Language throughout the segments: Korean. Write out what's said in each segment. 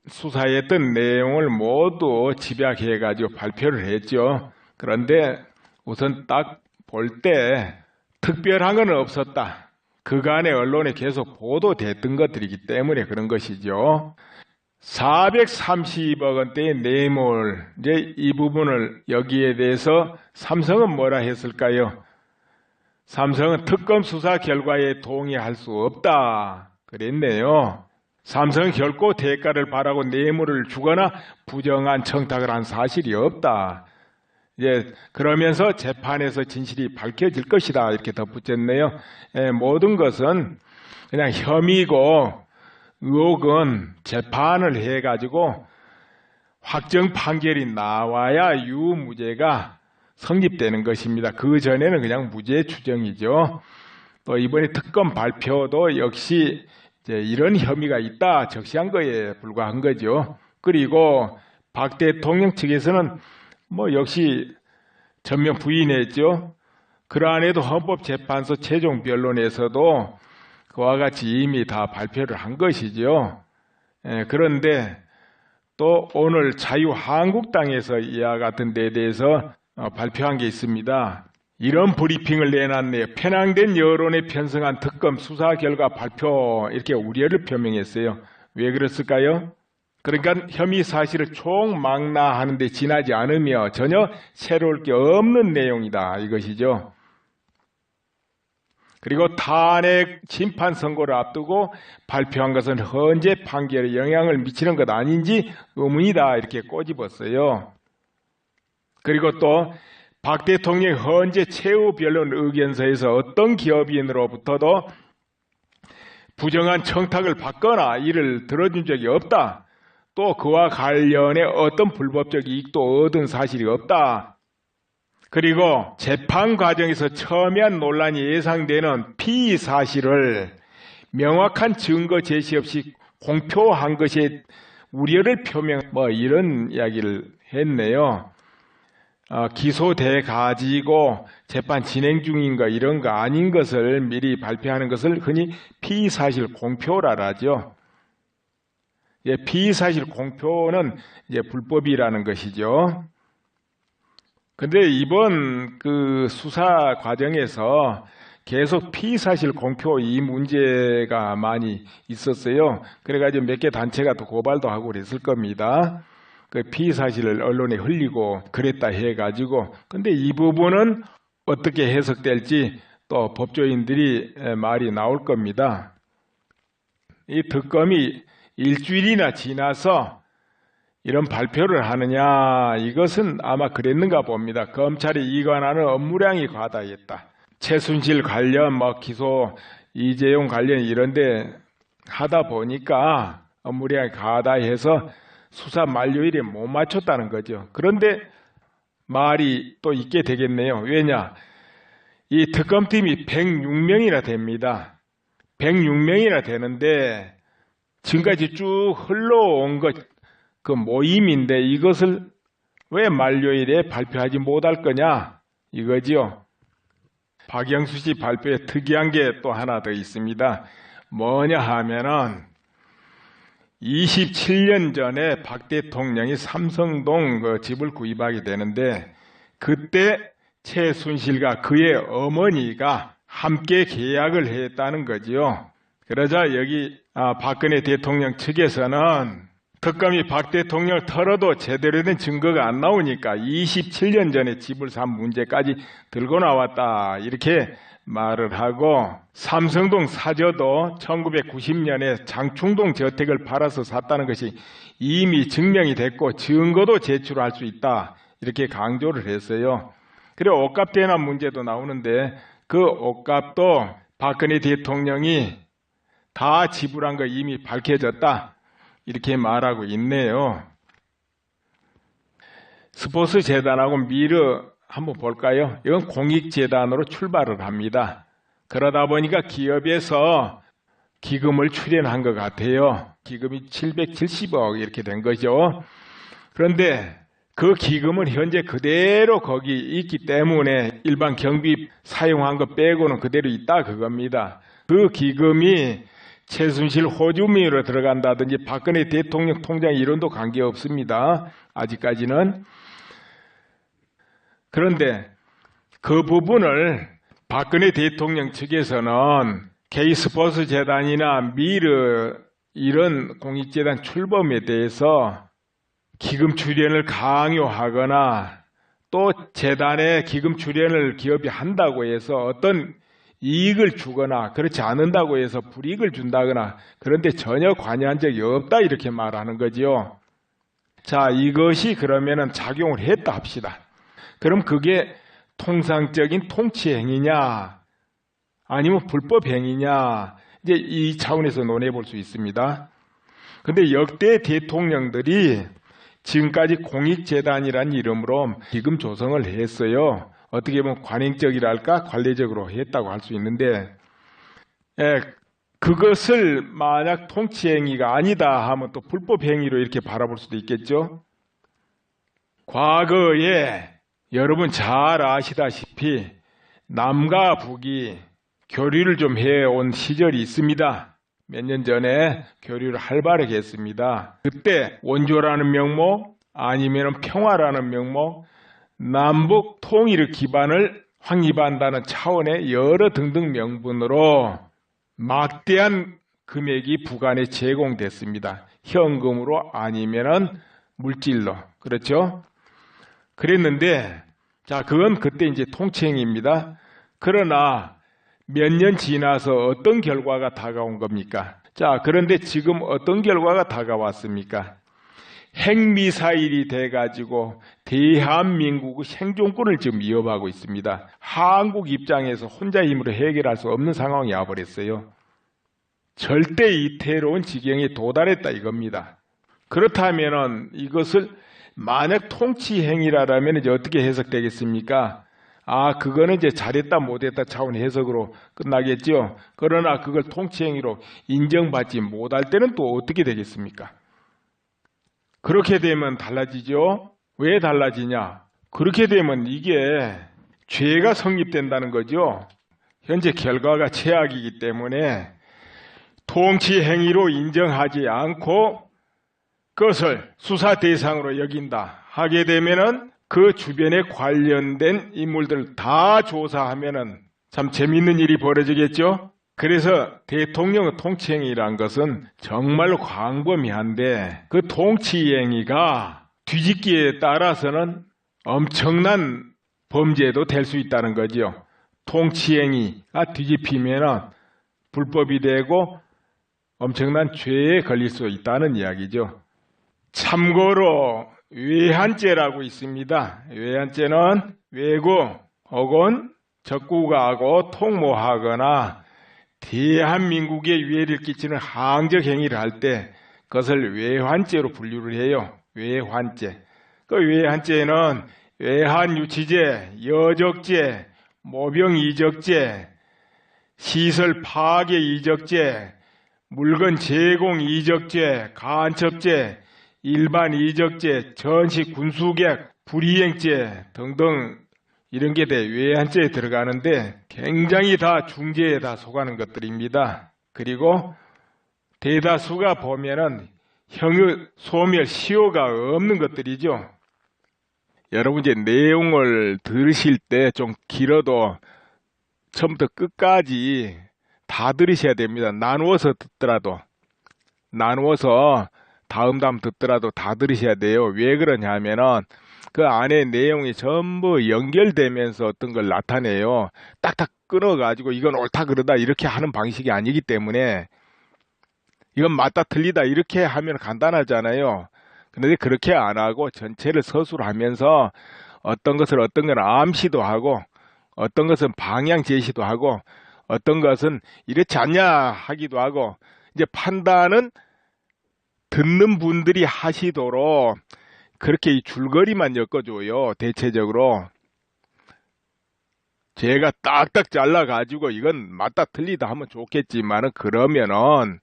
수사했던 내용을 모두 집약해가지고 발표를 했죠. 그런데 우선 딱 볼 때 특별한 건 없었다. 그간의 언론에 계속 보도됐던 것들이기 때문에 그런 것이죠. 430억 원대의 뇌물, 이제 이 부분을 여기에 대해서 삼성은 뭐라 했을까요? 삼성은 특검 수사 결과에 동의할 수 없다 그랬네요. 삼성은 결코 대가를 바라고 뇌물을 주거나 부정한 청탁을 한 사실이 없다. 그러면서 재판에서 진실이 밝혀질 것이다 이렇게 덧붙였네요. 모든 것은 그냥 혐의고 의혹은 재판을 해가지고 확정 판결이 나와야 유무죄가 성립되는 것입니다. 그 전에는 그냥 무죄 추정이죠. 또 이번에 특검 발표도 역시 이런 혐의가 있다 적시한 거에 불과한 거죠. 그리고 박 대통령 측에서는 역시 전면 부인했죠. 그러한에도 헌법재판소 최종 변론에서도 그와 같이 이미 다 발표를 한 것이죠. 그런데 또 오늘 자유한국당에서 이와 같은 데에 대해서 발표한 게 있습니다. 이런 브리핑을 내놨네요. 편향된 여론에 편성한 특검 수사 결과 발표 이렇게 우려를 표명했어요. 왜 그랬을까요? 그러니까 혐의 사실을 총망라하는 데 지나지 않으며 전혀 새로울 게 없는 내용이다 이것이죠. 그리고 탄핵 심판 선고를 앞두고 발표한 것은 헌재 판결에 영향을 미치는 것 아닌지 의문이다 이렇게 꼬집었어요. 그리고 또 박 대통령의 헌재 최후 변론 의견서에서 어떤 기업인으로부터도 부정한 청탁을 받거나 이를 들어준 적이 없다. 또 그와 관련해 어떤 불법적 이익도 얻은 사실이 없다. 그리고 재판 과정에서 첨예한 논란이 예상되는 피의 사실을 명확한 증거 제시 없이 공표한 것에 우려를 표명 이런 이야기를 했네요. 기소돼 가지고 재판 진행 중인 거 이런 거 아닌 것을 미리 발표하는 것을 흔히 피의 사실 공표라 하죠. 피의 사실 공표는 불법이라는 것이죠. 근데 이번 그 수사 과정에서 계속 피의 사실 공표 이 문제가 많이 있었어요. 그래가지고 몇 개 단체가 또 고발도 하고 그랬을 겁니다. 그 피의 사실을 언론에 흘리고 그랬다 해가지고. 근데 이 부분은 어떻게 해석될지 또 법조인들이 말이 나올 겁니다. 이 특검이 일주일이나 지나서 이런 발표를 하느냐, 이것은 아마 그랬는가 봅니다. 검찰이 이관하는 업무량이 과다했다. 최순실 관련 기소, 이재용 관련 이런데 하다 보니까 업무량이 과다해서 수사 만료일에 못 맞췄다는 거죠. 그런데 말이 또 있게 되겠네요. 왜냐? 이 특검팀이 106명이나 됩니다. 106명이나 되는데 지금까지 쭉 흘러온 그 모임인데 이것을 왜 만료일에 발표하지 못할 거냐 이거지요. 박영수 씨 발표에 특이한 게 또 하나 더 있습니다. 뭐냐 하면은 27년 전에 박 대통령이 삼성동 그 집을 구입하게 되는데 그때 최순실과 그의 어머니가 함께 계약을 했다는 거지요. 그러자 여기 박근혜 대통령 측에서는 특검이 박 대통령을 털어도 제대로 된 증거가 안 나오니까 27년 전에 집을 산 문제까지 들고 나왔다 이렇게 말을 하고, 삼성동 사저도 1990년에 장충동 저택을 팔아서 샀다는 것이 이미 증명이 됐고 증거도 제출할 수 있다 이렇게 강조를 했어요. 그리고 옷값 대납 문제도 나오는데 그 옷값도 박근혜 대통령이 다 지불한 거 이미 밝혀졌다 이렇게 말하고 있네요. 스포츠재단하고 미르 한번 볼까요? 이건 공익재단으로 출발을 합니다. 그러다 보니까 기업에서 기금을 출연한 것 같아요. 기금이 770억 이렇게 된 거죠. 그런데 그 기금은 현재 그대로 거기 있기 때문에 일반 경비 사용한 거 빼고는 그대로 있다 그겁니다. 그 기금이 최순실 호주머니로 들어간다든지 박근혜 대통령 통장 이론도 관계없습니다. 아직까지는. 그런데 그 부분을 박근혜 대통령 측에서는 K스포츠 재단이나 미르 이런 공익재단 출범에 대해서 기금 출연을 강요하거나 또 재단에 기금 출연을 기업이 한다고 해서 어떤 이익을 주거나 그렇지 않는다고 해서 불이익을 준다거나 그런데 전혀 관여한 적이 없다 이렇게 말하는 거지요. 자, 이것이 그러면은 작용을 했다 합시다. 그럼 그게 통상적인 통치 행위냐 아니면 불법 행위냐 이제 이 차원에서 논해 볼 수 있습니다. 근데 역대 대통령들이 지금까지 공익재단이라는 이름으로 기금 조성을 했어요. 어떻게 보면 관행적이랄까 관례적으로 했다고 할 수 있는데 그것을 만약 통치행위가 아니다 하면 또 불법행위로 이렇게 바라볼 수도 있겠죠. 과거에 여러분 잘 아시다시피 남과 북이 교류를 좀 해온 시절이 있습니다. 몇 년 전에 교류를 활발하게 했습니다. 그때 원조라는 명목 아니면 평화라는 명목 남북 통일 기반을 확립한다는 차원의 여러 등등 명분으로 막대한 금액이 북한에 제공됐습니다. 현금으로 아니면은 물질로. 그렇죠? 그랬는데 자, 그건 그때 이제 통치행위입니다. 그러나 몇 년 지나서 어떤 결과가 다가온 겁니까? 자, 그런데 지금 어떤 결과가 다가왔습니까? 핵미사일이 돼가지고 대한민국의 생존권을 지금 위협하고 있습니다. 한국 입장에서 혼자 힘으로 해결할 수 없는 상황이 와버렸어요. 절대 이태로운 지경에 도달했다 이겁니다. 그렇다면 이것을 만약 통치행위라면 이제 어떻게 해석되겠습니까? 아, 그거는 이제 잘했다 못했다 차원 해석으로 끝나겠죠. 그러나 그걸 통치행위로 인정받지 못할 때는 또 어떻게 되겠습니까? 그렇게 되면 달라지죠. 왜 달라지냐? 그렇게 되면 이게 죄가 성립된다는 거죠. 현재 결과가 최악이기 때문에 통치행위로 인정하지 않고 그것을 수사 대상으로 여긴다 하게 되면은 그 주변에 관련된 인물들 다 조사하면은 참 재밌는 일이 벌어지겠죠. 그래서 대통령의 통치행위란 것은 정말로 광범위한데 그 통치행위가 뒤집기에 따라서는 엄청난 범죄도 될 수 있다는 거죠. 통치행위가 뒤집히면은 불법이 되고 엄청난 죄에 걸릴 수 있다는 이야기죠. 참고로 외환죄라고 있습니다. 외환죄는 외국 혹은 적국하고 통모하거나 대한민국에 위해를 끼치는 항적 행위를 할 때 그것을 외환죄로 분류를 해요. 외환죄. 그 외환죄는 외환유치죄, 여적죄, 모병이적죄, 시설 파괴 이적죄, 물건 제공 이적죄, 간첩죄, 일반 이적죄, 전시 군수객, 불이행죄 등등 이런 게 외환죄에 들어가는데 굉장히 다 중죄에 다 속하는 것들입니다. 그리고 대다수가 보면은 형의 소멸, 시효가 없는 것들이죠. 여러분 이제 내용을 들으실 때 좀 길어도 처음부터 끝까지 다 들으셔야 됩니다. 나누어서 듣더라도 나누어서 다음 듣더라도 다 들으셔야 돼요. 왜 그러냐 하면은 그 안에 내용이 전부 연결되면서 어떤 걸 나타내요. 딱딱 끊어가지고 이건 옳다 그러다 이렇게 하는 방식이 아니기 때문에 이건 맞다 틀리다 이렇게 하면 간단하잖아요. 그런데 그렇게 안 하고 전체를 서술을 하면서 어떤 것을 어떤 건 암시도 하고 어떤 것은 방향 제시도 하고 어떤 것은 이렇지 않냐 하기도 하고 이제 판단은 듣는 분들이 하시도록 그렇게 이 줄거리만 엮어줘요. 대체적으로 제가 딱딱 잘라가지고 이건 맞다 틀리다 하면 좋겠지만은 그러면은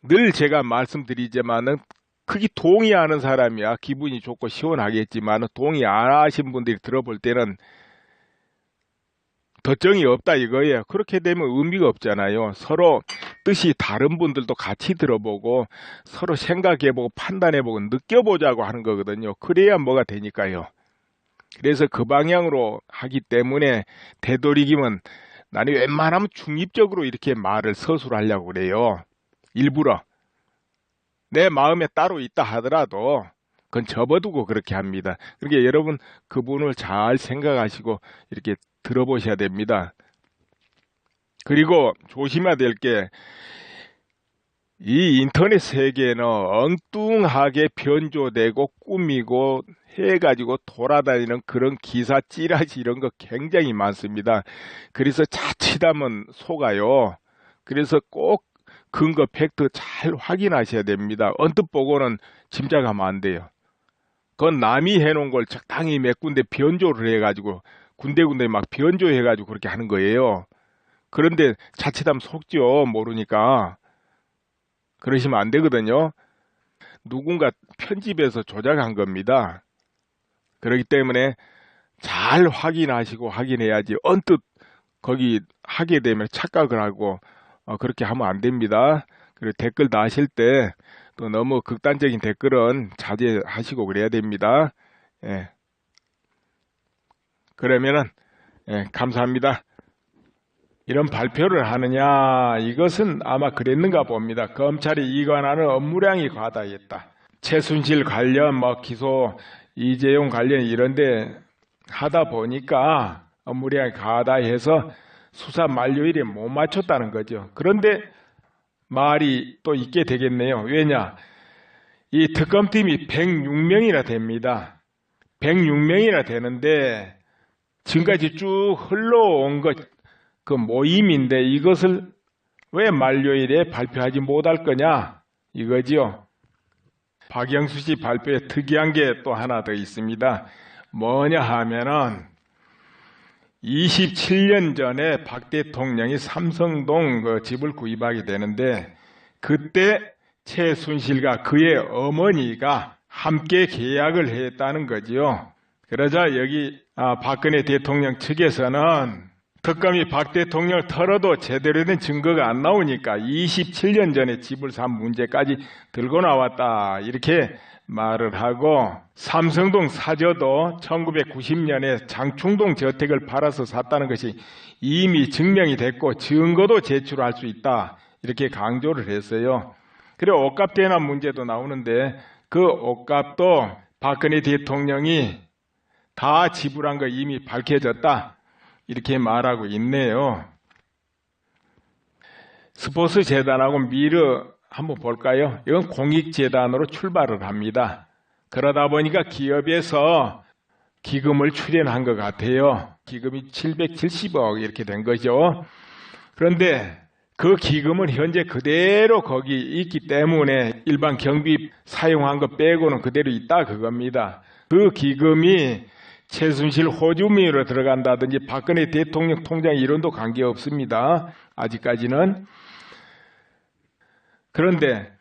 늘 제가 말씀드리지만은 크게 동의하는 사람이야 기분이 좋고 시원하겠지만은 동의 안 하신 분들이 들어볼 때는 덧정이 없다 이거예요. 그렇게 되면 의미가 없잖아요. 서로 뜻이 다른 분들도 같이 들어보고 서로 생각해보고 판단해보고 느껴보자고 하는 거거든요. 그래야 뭐가 되니까요. 그래서 그 방향으로 하기 때문에 되도록이면 나는 웬만하면 중립적으로 이렇게 말을 서술하려고 그래요. 일부러. 내 마음에 따로 있다 하더라도 그건 접어두고 그렇게 합니다. 그러니까 여러분 그분을 잘 생각하시고 이렇게 들어보셔야 됩니다. 그리고 조심해야 될 게 이 인터넷 세계는 엉뚱하게 변조되고 꾸미고 해가지고 돌아다니는 그런 기사 찌라시 이런 거 굉장히 많습니다. 그래서 자칫하면 속아요. 그래서 꼭 근거 팩트 잘 확인하셔야 됩니다. 언뜻 보고는 짐작하면 안 돼요. 그건 남이 해놓은 걸 적당히 몇 군데 변조를 해가지고 군데군데 막 변조해가지고 그렇게 하는 거예요. 그런데 자칫하면 속죠. 모르니까. 그러시면 안 되거든요. 누군가 편집해서 조작한 겁니다. 그렇기 때문에 잘 확인하시고 확인해야지 언뜻 거기 하게 되면 착각을 하고 그렇게 하면 안 됩니다. 그리고 댓글 다실 때 또 너무 극단적인 댓글은 자제하시고 그래야 됩니다. 예. 그러면은 감사합니다. 이런 발표를 하느냐 이것은 아마 그랬는가 봅니다. 검찰이 이관하는 업무량이 과다했다. 최순실 관련 기소 이재용 관련 이런데 하다 보니까 업무량이 과다해서 수사 만료일에 못 맞췄다는 거죠. 그런데 말이 또 있게 되겠네요. 왜냐? 이 특검팀이 106명이나 됩니다. 106명이나 되는데 지금까지 쭉 흘러온 그 모임인데 이것을 왜 만료일에 발표하지 못할 거냐 이거지요. 박영수 씨 발표에 특이한 게 또 하나 더 있습니다. 뭐냐 하면은 27년 전에 박 대통령이 삼성동 그 집을 구입하게 되는데 그때 최순실과 그의 어머니가 함께 계약을 했다는 거지요. 그러자 여기 박근혜 대통령 측에서는 특검이 박 대통령을 털어도 제대로 된 증거가 안 나오니까 27년 전에 집을 산 문제까지 들고 나왔다 이렇게 말을 하고 삼성동 사저도 1990년에 장충동 저택을 팔아서 샀다는 것이 이미 증명이 됐고 증거도 제출할 수 있다 이렇게 강조를 했어요. 그리고 옷값 대납 문제도 나오는데 그 옷값도 박근혜 대통령이 다 지불한 거 이미 밝혀졌다 이렇게 말하고 있네요. 스포츠재단하고 미르 한번 볼까요? 이건 공익재단으로 출발을 합니다. 그러다 보니까 기업에서 기금을 출연한 것 같아요. 기금이 770억 이렇게 된 거죠. 그런데 그 기금은 현재 그대로 거기 있기 때문에 일반 경비 사용한 거 빼고는 그대로 있다 그겁니다. 그 기금이 최순실 호주머니로 들어간다든지 박근혜 대통령 통장 이론도 관계없습니다. 아직까지는. 그런데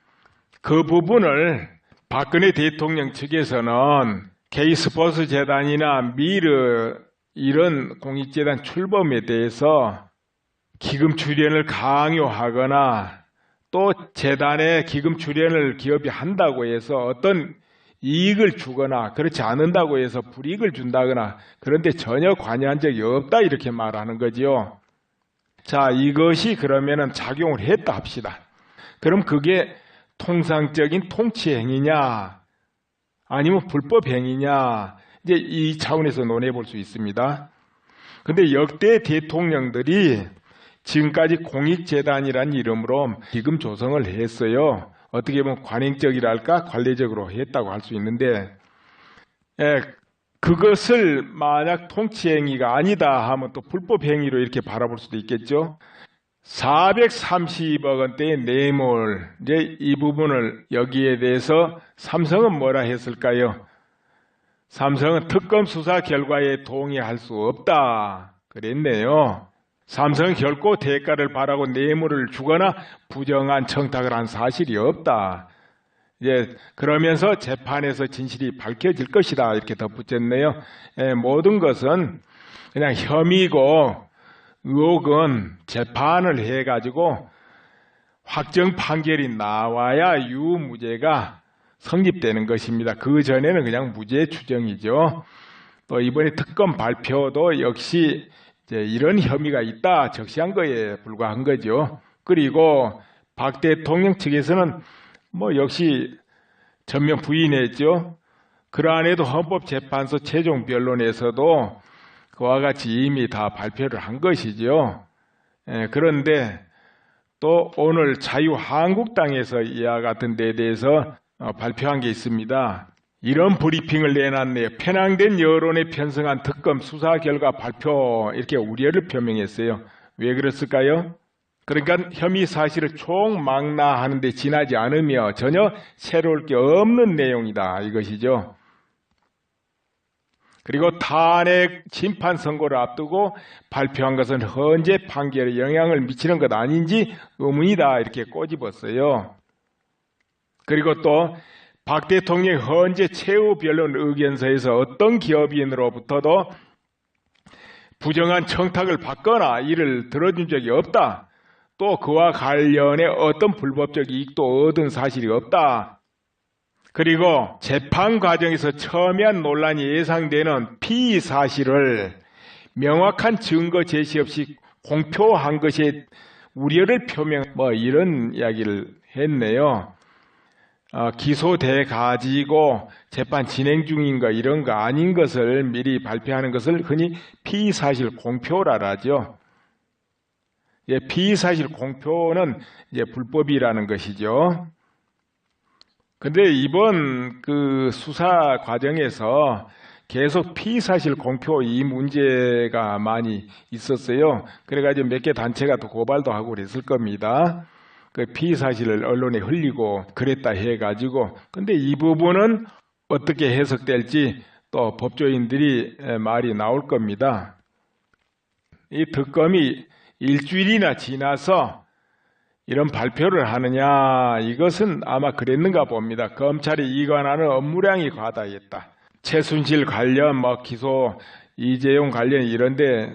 그 부분을 박근혜 대통령 측에서는 K스포츠재단이나 미르 이런 공익재단 출범에 대해서 기금 출연을 강요하거나 또 재단에 기금 출연을 기업이 한다고 해서 어떤 이익을 주거나 그렇지 않는다고 해서 불이익을 준다거나 그런데 전혀 관여한 적이 없다 이렇게 말하는 거지요. 자, 이것이 그러면은 작용을 했다 합시다. 그럼 그게 통상적인 통치 행위냐 아니면 불법 행위냐 이제 이 차원에서 논해 볼 수 있습니다. 근데 역대 대통령들이 지금까지 공익재단이라는 이름으로 기금 조성을 했어요. 어떻게 보면 관행적이랄까 관례적으로 했다고 할 수 있는데 그것을 만약 통치행위가 아니다 하면 또 불법행위로 이렇게 바라볼 수도 있겠죠. 430억 원대의 뇌물 이제 이 부분을 여기에 대해서 삼성은 뭐라 했을까요? 삼성은 특검 수사 결과에 동의할 수 없다 그랬네요. 삼성은 결코 대가를 바라고 뇌물을 주거나 부정한 청탁을 한 사실이 없다. 이제 그러면서 재판에서 진실이 밝혀질 것이다 이렇게 덧붙였네요. 모든 것은 그냥 혐의고 의혹은 재판을 해가지고 확정 판결이 나와야 유무죄가 성립되는 것입니다. 그 전에는 그냥 무죄 추정이죠. 또 이번에 특검 발표도 역시 이제 이런 혐의가 있다 적시한 거에 불과한 거죠. 그리고 박 대통령 측에서는 뭐 역시 전면 부인했죠. 그러한에도 헌법재판소 최종 변론에서도 그와 같이 이미 다 발표를 한 것이죠. 그런데 또 오늘 자유한국당에서 이와 같은 데에 대해서 발표한 게 있습니다. 이런 브리핑을 내놨네요. 편향된 여론에 편성한 특검 수사 결과 발표, 이렇게 우려를 표명했어요. 왜 그랬을까요? 그러니까 혐의 사실을 총망라하는 데 지나지 않으며 전혀 새로울 게 없는 내용이다 이것이죠. 그리고 탄핵 심판 선고를 앞두고 발표한 것은 헌재 판결에 영향을 미치는 것 아닌지 의문이다 이렇게 꼬집었어요. 그리고 또 박 대통령의 헌재 최후 변론 의견서에서 어떤 기업인으로부터도 부정한 청탁을 받거나 이를 들어준 적이 없다. 또 그와 관련해 어떤 불법적 이익도 얻은 사실이 없다. 그리고 재판 과정에서 첨예한 논란이 예상되는 피의 사실을 명확한 증거 제시 없이 공표한 것에 우려를 표명, 이런 이야기를 했네요. 기소돼 가지고 재판 진행 중인 거 이런 거 아닌 것을 미리 발표하는 것을 흔히 피의 사실 공표라 하죠. 피의 사실 공표는 이제 불법이라는 것이죠. 근데 이번 그 수사 과정에서 계속 피의사실 공표 이 문제가 많이 있었어요. 그래가지고 몇 개 단체가 또 고발도 하고 그랬을 겁니다. 그 피의사실을 언론에 흘리고 그랬다 해가지고. 근데 이 부분은 어떻게 해석될지 또 법조인들이 말이 나올 겁니다. 이 특검이 일주일이나 지나서 이런 발표를 하느냐, 이것은 아마 그랬는가 봅니다. 검찰이 이관하는 업무량이 과다했다. 최순실 관련 기소, 이재용 관련 이런데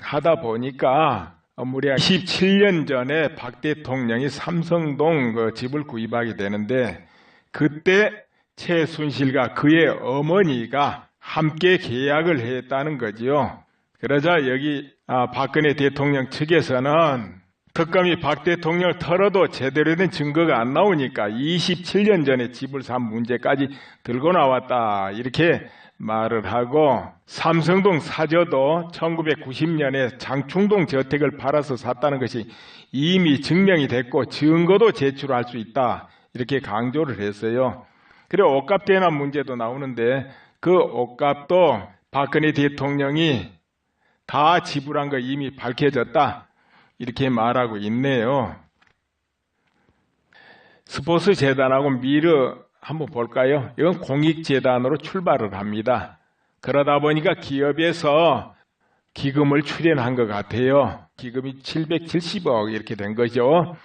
하다 보니까 업무량 27년 전에 박 대통령이 삼성동 그 집을 구입하게 되는데 그때 최순실과 그의 어머니가 함께 계약을 했다는 거지요. 그러자 여기 박근혜 대통령 측에서는 특검이 박 대통령을 털어도 제대로 된 증거가 안 나오니까 27년 전에 집을 산 문제까지 들고 나왔다 이렇게 말을 하고, 삼성동 사저도 1990년에 장충동 저택을 팔아서 샀다는 것이 이미 증명이 됐고 증거도 제출할 수 있다 이렇게 강조를 했어요. 그리고 옷값 대납 문제도 나오는데 그 옷값도 박근혜 대통령이 다 지불한 거 이미 밝혀졌다 이렇게 말하고 있네요. 스포츠재단하고 미르 한번 볼까요? 이건 공익재단으로 출발을 합니다. 그러다 보니까 기업에서 기금을 출연한 것 같아요. 기금이 770억 이렇게 된 거죠.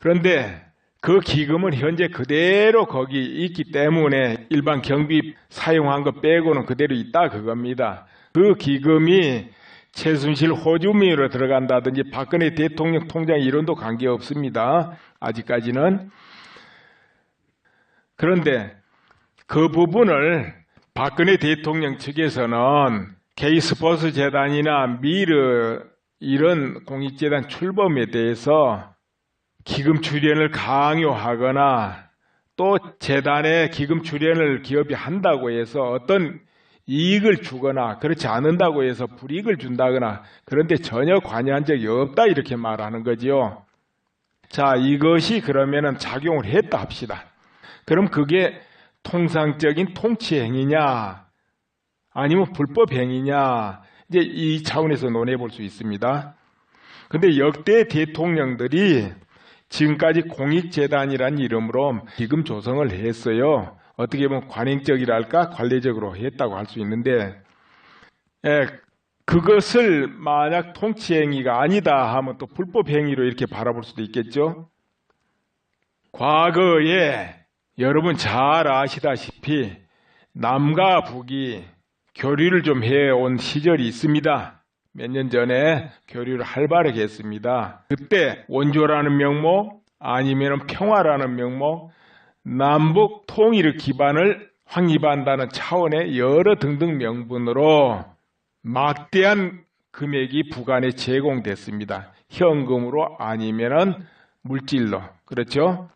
그런데 그 기금은 현재 그대로 거기 있기 때문에 일반 경비 사용한 거 빼고는 그대로 있다 그겁니다. 그 기금이 최순실 호주머니로 들어간다든지 박근혜 대통령 통장 이론도 관계없습니다. 아직까지는. 그런데 그 부분을 박근혜 대통령 측에서는 K스포츠재단이나 미르 이런 공익재단 출범에 대해서 기금 출연을 강요하거나 또 재단에 기금 출연을 기업이 한다고 해서 어떤 이익을 주거나 그렇지 않는다고 해서 불이익을 준다거나 그런데 전혀 관여한 적이 없다 이렇게 말하는 거지요. 자, 이것이 그러면은 작용을 했다 합시다. 그럼 그게 통상적인 통치 행위냐 아니면 불법 행위냐 이제 이 차원에서 논해 볼 수 있습니다. 근데 역대 대통령들이 지금까지 공익재단이라는 이름으로 기금 조성을 했어요. 어떻게 보면 관행적이랄까 관례적으로 했다고 할 수 있는데 그것을 만약 통치행위가 아니다 하면 또 불법행위로 이렇게 바라볼 수도 있겠죠. 과거에 여러분 잘 아시다시피 남과 북이 교류를 좀 해온 시절이 있습니다. 몇 년 전에 교류를 활발하게 했습니다. 그때 원조라는 명목, 아니면 평화라는 명목, 남북 통일의 기반을 확립한다는 차원의 여러 등등 명분으로 막대한 금액이 북한에 제공됐습니다. 현금으로 아니면은 물질로. 그렇죠?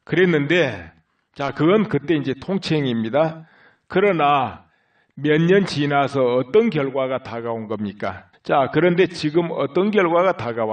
그랬는데, 자, 그건 그때 이제 통칭입니다. 그러나 몇 년 지나서 어떤 결과가 다가온 겁니까? 자, 그런데 지금 어떤 결과가 다가와?